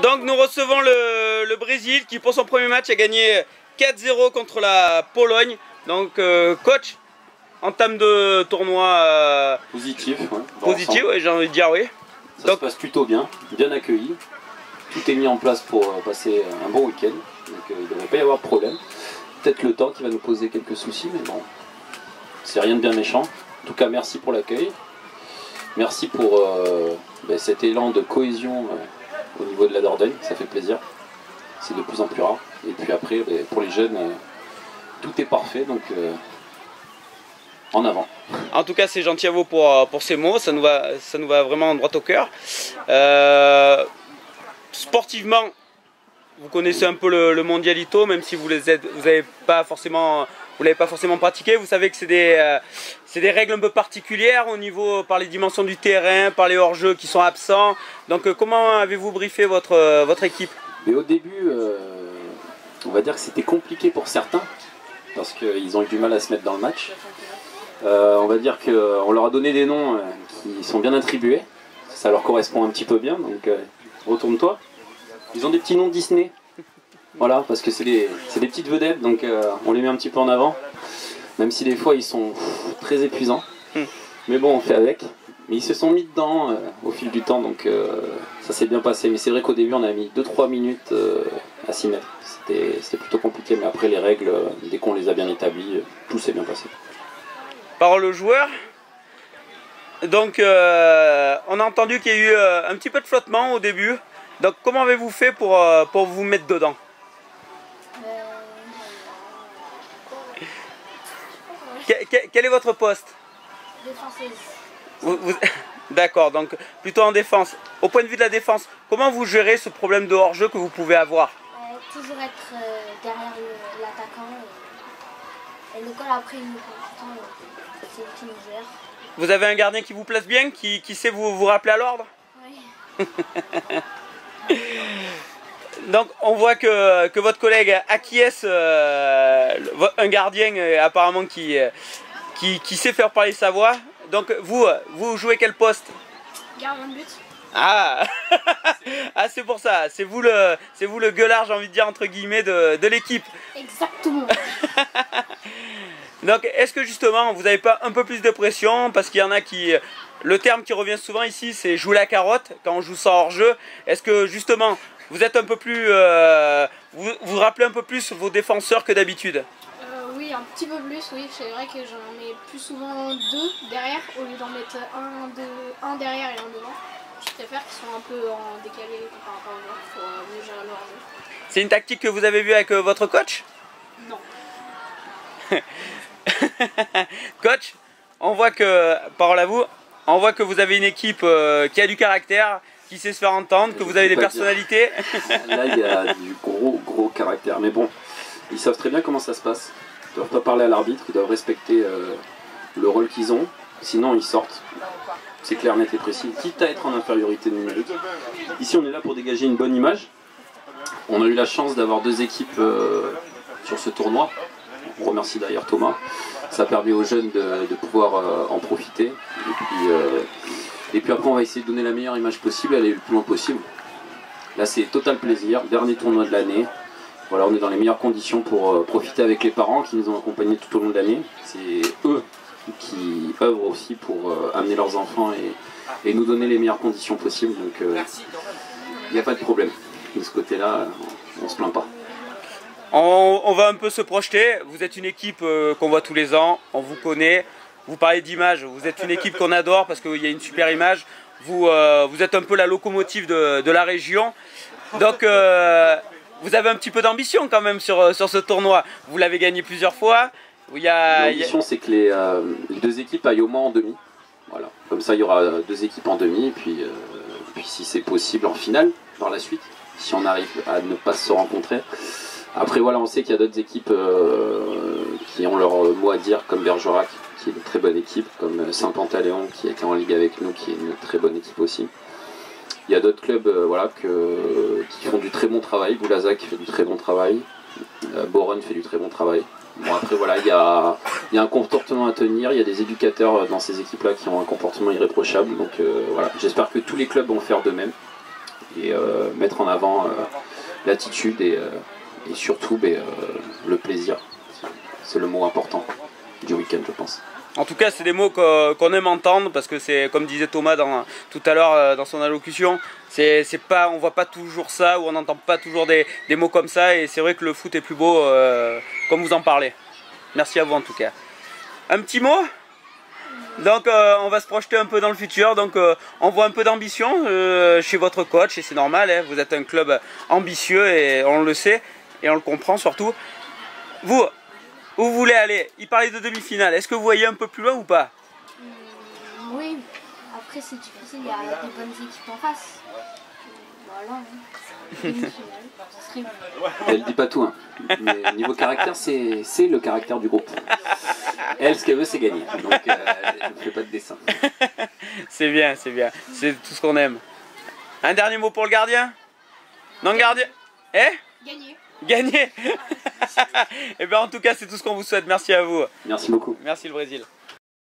Donc nous recevons le Brésil qui pour son premier match a gagné 4-0 contre la Pologne. Donc coach, entame de tournoi positif, ouais, positif, ouais, j'ai envie de dire oui. Ça se passe plutôt bien, bien accueilli. Tout est mis en place pour passer un bon week-end. Donc il ne devrait pas y avoir de problème. Peut-être le temps qui va nous poser quelques soucis, mais bon, c'est rien de bien méchant. En tout cas, merci pour l'accueil. Merci pour cet élan de cohésion au niveau de la Dordogne, ça fait plaisir. C'est de plus en plus rare. Et puis après, pour les jeunes, tout est parfait, donc en avant. En tout cas, c'est gentil à vous pour ces mots, ça nous va vraiment droit au cœur. Sportivement, vous connaissez un peu le mondialito, même si vous l'avez pas forcément pratiqué. Vous savez que c'est des règles un peu particulières au niveau par les dimensions du terrain, par les hors-jeux qui sont absents. Donc comment avez-vous briefé votre équipe? Mais au début, on va dire que c'était compliqué pour certains, parce qu'ils ont eu du mal à se mettre dans le match. On va dire qu'on leur a donné des noms qui sont bien attribués. Ça leur correspond un petit peu bien, donc retourne-toi. Ils ont des petits noms Disney. Voilà, parce que c'est des petites vedettes, donc on les met un petit peu en avant. Même si des fois ils sont très épuisants. Mais bon, on fait avec. Mais ils se sont mis dedans au fil du temps, donc ça s'est bien passé. Mais c'est vrai qu'au début on a mis 2-3 minutes à s'y mettre. C'était plutôt compliqué, mais après les règles, dès qu'on les a bien établies, tout s'est bien passé. Parole aux joueurs. Donc on a entendu qu'il y a eu un petit peu de flottement au début. Donc comment avez-vous fait pour vous mettre dedans? Quel est votre poste? Défenseuse. D'accord, donc plutôt en défense. Au point de vue de la défense, comment vous gérez ce problème de hors-jeu que vous pouvez avoir? Toujours être derrière l'attaquant. Et le goal après, c'est qui nous gère. Vous avez un gardien qui vous place bien, qui sait vous rappeler à l'ordre? Oui. Donc on voit que votre collègue acquiesce, un gardien apparemment qui sait faire parler sa voix. Donc vous jouez quel poste? Gardien de but. Ah, ah c'est pour ça, c'est vous le gueulard, j'ai envie de dire entre guillemets de l'équipe. Exactement. Donc est-ce que justement vous n'avez pas un peu plus de pression? Parce qu'il y en a qui... Le terme qui revient souvent ici c'est jouer la carotte quand on joue ça hors jeu. Est-ce que justement vous êtes un peu plus... vous rappelez un peu plus vos défenseurs que d'habitude? Oui, un petit peu plus, oui. C'est vrai que j'en mets plus souvent deux derrière au lieu d'en mettre un derrière et un devant. Je préfère qu'ils soient un peu en décalé par rapport aux joueurs pour mieux gérer leur jeu. C'est une tactique que vous avez vue avec votre coach? Non. Coach, on voit que, parole à vous, on voit que vous avez une équipe qui a du caractère, qui sait se faire entendre, que vous avez des personnalités. Là, il y a du gros caractère. Mais bon, ils savent très bien comment ça se passe. Ils ne doivent pas parler à l'arbitre, ils doivent respecter le rôle qu'ils ont. Sinon, ils sortent. C'est clair, net et précis. Quitte à être en infériorité numérique. Ici, on est là pour dégager une bonne image. On a eu la chance d'avoir deux équipes sur ce tournoi. On remercie d'ailleurs Thomas. Ça permet aux jeunes de pouvoir en profiter. Et puis après, on va essayer de donner la meilleure image possible, aller le plus loin possible. Là, c'est total plaisir. Dernier tournoi de l'année. Voilà, on est dans les meilleures conditions pour profiter avec les parents qui nous ont accompagnés tout au long de l'année. C'est eux qui œuvrent aussi pour amener leurs enfants et nous donner les meilleures conditions possibles. Donc, il n'y a pas de problème. De ce côté-là, on ne se plaint pas. On va un peu se projeter. Vous êtes une équipe qu'on voit tous les ans, on vous connaît. Vous parlez d'image, vous êtes une équipe qu'on adore parce qu'il y a une super image. Vous êtes un peu la locomotive de la région. Donc vous avez un petit peu d'ambition quand même sur ce tournoi. Vous l'avez gagné plusieurs fois. L'ambition c'est que les deux équipes aillent au moins en demi. Voilà. Comme ça il y aura deux équipes en demi et puis si c'est possible en finale par la suite. Si on arrive à ne pas se rencontrer. Après voilà, on sait qu'il y a d'autres équipes qui ont leur mot à dire, comme Bergerac, qui est une très bonne équipe, comme Saint-Pantaléon, qui était en ligue avec nous, qui est une très bonne équipe aussi. Il y a d'autres clubs qui font du très bon travail. Boulazac fait du très bon travail. Boron fait du très bon travail. Bon, après voilà, il y a un comportement à tenir, il y a des éducateurs dans ces équipes-là qui ont un comportement irréprochable. Donc voilà, j'espère que tous les clubs vont faire de même. et mettre en avant l'attitude et surtout le plaisir. C'est le mot important du week-end, je pense. En tout cas, c'est des mots qu'on aime entendre parce que c'est, comme disait Thomas tout à l'heure dans son allocution, on voit pas toujours ça ou on n'entend pas toujours des mots comme ça et c'est vrai que le foot est plus beau comme vous en parlez. Merci à vous en tout cas. Un petit mot ? Donc on va se projeter un peu dans le futur, donc on voit un peu d'ambition chez votre coach et c'est normal, hein, vous êtes un club ambitieux et on le sait et on le comprend surtout. Vous, où vous voulez aller? Il parlait de demi-finale, est-ce que vous voyez un peu plus loin ou pas? Oui, après c'est difficile, il y a des bonnes équipes en face. Voilà, demi-finale, ça serait mieux. Elle dit pas tout, hein. Mais niveau caractère, c'est le caractère du groupe. Elle, ce qu'elle veut, c'est gagner. Donc, elle ne fait pas de dessin. C'est bien, c'est tout ce qu'on aime. Un dernier mot pour le gardien? Non, le gardien? Gagner. Gagner. Et bien en tout cas, c'est tout ce qu'on vous souhaite. Merci à vous. Merci beaucoup. Merci le Brésil.